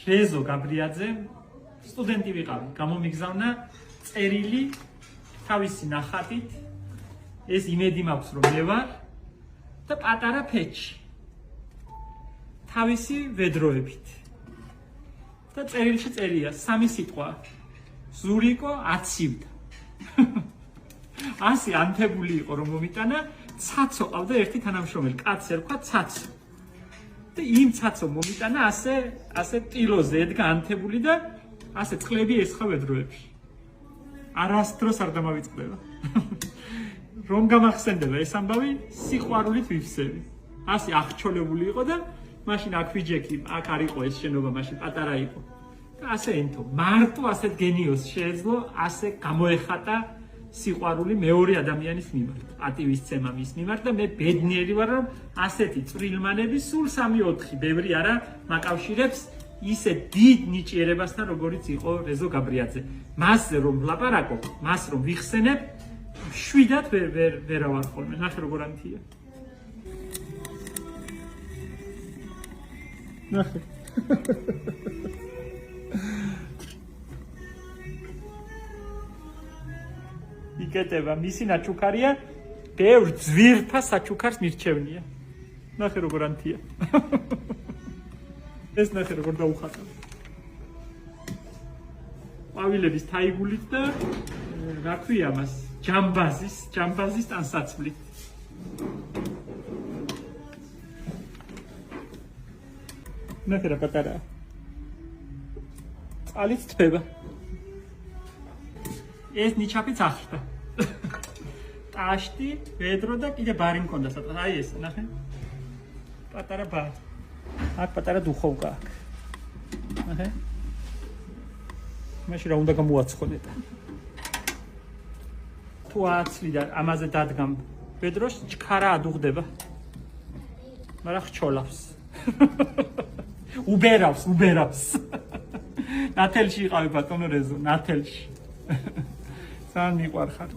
რეზო გაბრიაძე სტუდენტი ვიყავი, გამომიგზავნა წერილი თავისი ნახატით, ეს იმედი მაქვს რომ მე ვარ და პატარა ფეჩი თავისი ვედროებით და წერილში წერია სამი სიტყვა ზურიკო აცივდა. ასე ანთებული იყო რომ მომიტანა, ცაცო ყავდა ერთი თანამშრომელი, კაცს ერქვა ცაცო. და იმ ცაცო მომიტანა ასე ტილოზე ედგა ანთებული და ასე წყლები ესხა ვედროებში. არასდროს არ დამავიწყდება. რომ გამახსენდება ეს ამბავი, სიყვარულით ვივსები. ასე აღჩოლებული იყო და მაშინ აქ ვიჯექი, აქ არ იყო ეს შენობა, მაშინ პატარა იყო. და ასე ენთო, მარტო ასეთ გენიოსს შეეძლო ასე გამოეხატა სიყვარული მეორე ადამიანის მიმართ, პატივისცემა მის მიმართ და მე ბედნიერი ვარ, რომ ასეთი წვრილმანები სულ 3-4 ბევრი არა მაკავშირებს ისე დიდ ნიჭიერებასთან, როგორიც იყო რეზო გაბრიაძე. მასზე რომ ვლაპარაკობ, მას რომ ვიხსენებ, შვიდად ვერავარ ხოლმე. ნახე როგორ ანთია. ნახე. იკეტება, მისი ნაჩუქარია, ბევრ ძვირფა საჩუქარს მირჩევნია. ნახე როგორ ანთია. ეს ნახე როგორ დაუხატა. ყვავილების თაიგულით და რა ქვია მას, ჯამბაზის ტანსაცმლით. ნახე რა პატარა. წყალით თბება. ეს ნიჩაპიც ახრდა. ტაშტი, ვედრო და კიდე ბარი მქონდა სადღაც. აი ეს, ნახე. პატარა ბარი. აქ პატარა დუხოვკა აქ. ნახე. მაშინ რა უნდა გამოაცხონეტა. თუ აცლი და ამაზე დადგამ ვედროს, ჩქარა ადუღდება. მაგრამ ხჩოლავს. უბერავს. ნათელში იყავი ბატონო რეზო, ნათელში. ძალიან მიყვარხარ.